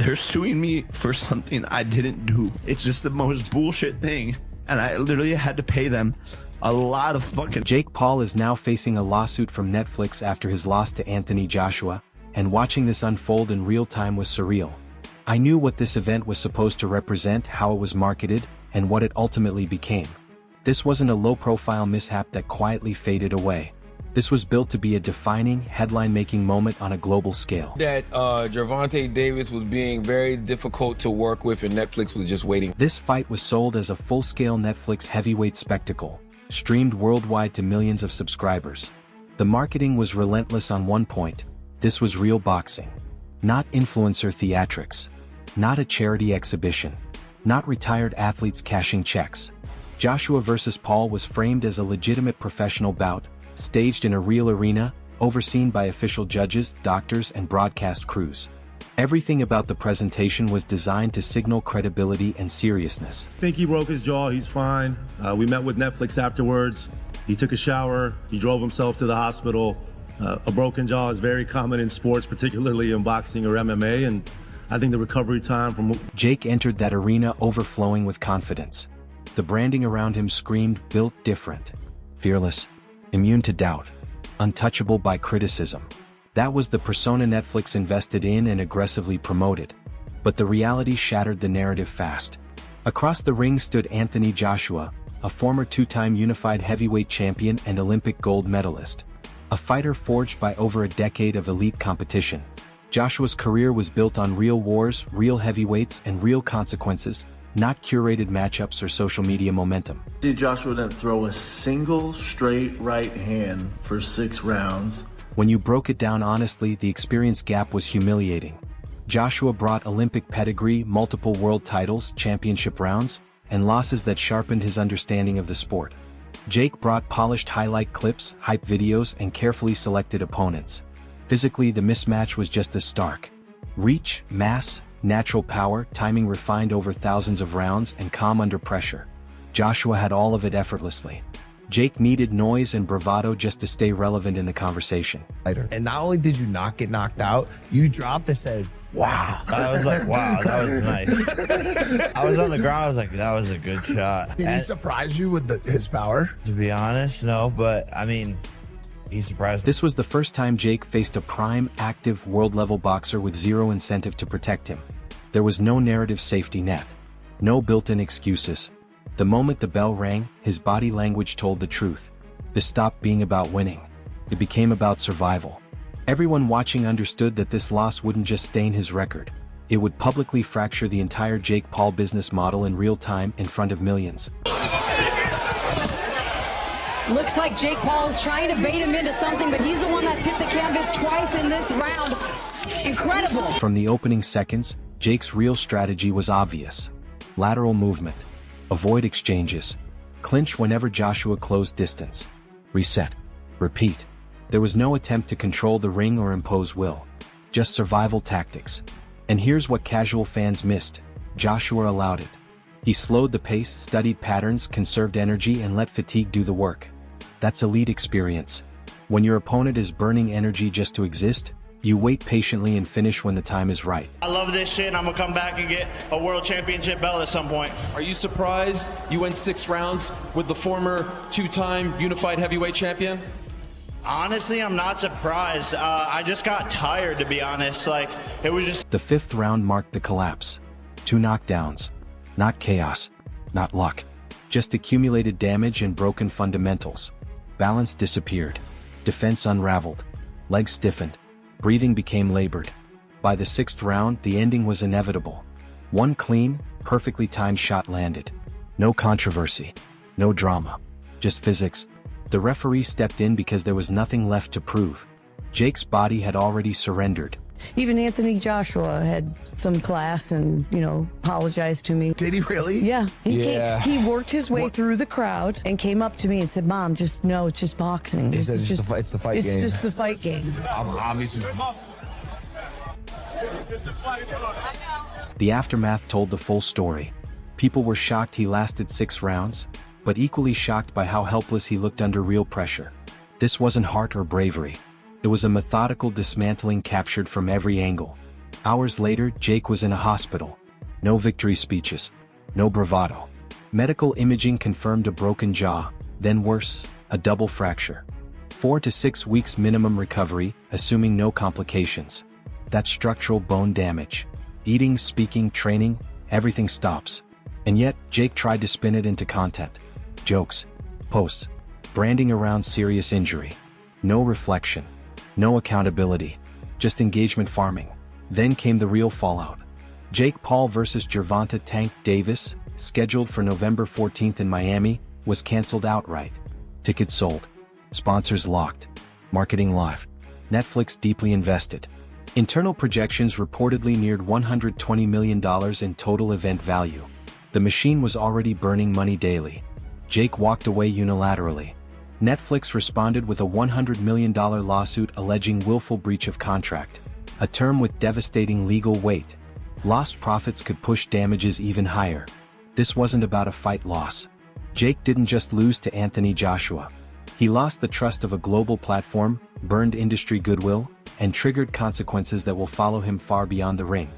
They're suing me for something I didn't do. It's just the most bullshit thing. And I literally had to pay them a lot of fucking... Jake Paul is now facing a lawsuit from Netflix after his loss to Anthony Joshua, and watching this unfold in real time was surreal. I knew what this event was supposed to represent, how it was marketed, and what it ultimately became. This wasn't a low-profile mishap that quietly faded away. This was built to be a defining, headline-making moment on a global scale. That Gervonta Davis was being very difficult to work with and Netflix was just waiting. This fight was sold as a full-scale Netflix heavyweight spectacle, streamed worldwide to millions of subscribers. The marketing was relentless on one point: this was real boxing. Not influencer theatrics. Not a charity exhibition. Not retired athletes cashing checks. Joshua versus Paul was framed as a legitimate professional bout, staged in a real arena, overseen by official judges, doctors, and broadcast crews. Everything about the presentation was designed to signal credibility and seriousness. I think he broke his jaw, he's fine. We met with Netflix afterwards. He took a shower, he drove himself to the hospital. A broken jaw is very common in sports, particularly in boxing or MMA, and I think the recovery time from... Jake entered that arena overflowing with confidence. The branding around him screamed, built different. Fearless. Immune to doubt. Untouchable by criticism. That was the persona Netflix invested in and aggressively promoted. But the reality shattered the narrative fast. Across the ring stood Anthony Joshua, a former two-time unified heavyweight champion and Olympic gold medalist. A fighter forged by over a decade of elite competition. Joshua's career was built on real wars, real heavyweights, and real consequences, not curated matchups or social media momentum. Joshua didn't throw a single straight right hand for 6 rounds. When you broke it down honestly, the experience gap was humiliating. Joshua brought Olympic pedigree, multiple world titles, championship rounds, and losses that sharpened his understanding of the sport. Jake brought polished highlight clips, hype videos, and carefully selected opponents. Physically, the mismatch was just as stark. Reach, mass, natural power, timing refined over thousands of rounds, and calm under pressure. Joshua had all of it effortlessly. Jake needed noise and bravado just to stay relevant in the conversation. And not only did you not get knocked out, you dropped and said, wow. I was like, wow, that was nice. I was on the ground, I was like, that was a good shot. Did he surprise you with his power? To be honest, no, but I mean, he surprised me. This was the first time Jake faced a prime, active, world-level boxer with zero incentive to protect him. There was no narrative safety net. No built-in excuses. The moment the bell rang, his body language told the truth. This stopped being about winning. It became about survival. Everyone watching understood that this loss wouldn't just stain his record. It would publicly fracture the entire Jake Paul business model in real time in front of millions. Looks like Jake Paul is trying to bait him into something, but he's the one that's hit the canvas twice in this round. Incredible. From the opening seconds, Jake's real strategy was obvious. Lateral movement. Avoid exchanges. Clinch whenever Joshua closed distance. Reset. Repeat. There was no attempt to control the ring or impose will. Just survival tactics. And here's what casual fans missed. Joshua allowed it. He slowed the pace, studied patterns, conserved energy, and let fatigue do the work. That's elite experience. When your opponent is burning energy just to exist, you wait patiently and finish when the time is right. I love this shit, and I'm gonna come back and get a world championship belt at some point. Are you surprised you went 6 rounds with the former two-time unified heavyweight champion? Honestly, I'm not surprised. I just got tired, to be honest. Like, it was just... The 5th round marked the collapse. 2 knockdowns. Not chaos. Not luck. Just accumulated damage and broken fundamentals. Balance disappeared. Defense unraveled. Legs stiffened. Breathing became labored. By the 6th round, the ending was inevitable. One clean, perfectly timed shot landed. No controversy. No drama. Just physics. The referee stepped in because there was nothing left to prove. Jake's body had already surrendered. Even Anthony Joshua had some class and, apologized to me. Did he really? Yeah. He worked his way through the crowd and came up to me and said, Mom, it's just boxing. It's the fight game. It's just the fight game. Obviously. The aftermath told the full story. People were shocked he lasted 6 rounds, but equally shocked by how helpless he looked under real pressure. This wasn't heart or bravery. It was a methodical dismantling captured from every angle. Hours later, Jake was in a hospital. No victory speeches. No bravado. Medical imaging confirmed a broken jaw, then worse, a double fracture. 4 to 6 weeks minimum recovery, assuming no complications. That's structural bone damage. Eating, speaking, training, everything stops. And yet, Jake tried to spin it into content. Jokes. Posts. Branding around serious injury. No reflection. No accountability. Just engagement farming. Then came the real fallout. Jake Paul versus Gervonta Tank Davis, scheduled for November 14th in Miami, was canceled outright. Tickets sold. Sponsors locked. Marketing live. Netflix deeply invested. Internal projections reportedly neared $120 million in total event value. The machine was already burning money daily. Jake walked away unilaterally. Netflix responded with a $100 million lawsuit alleging willful breach of contract, a term with devastating legal weight. Lost profits could push damages even higher. This wasn't about a fight loss. Jake didn't just lose to Anthony Joshua. He lost the trust of a global platform, burned industry goodwill, and triggered consequences that will follow him far beyond the ring.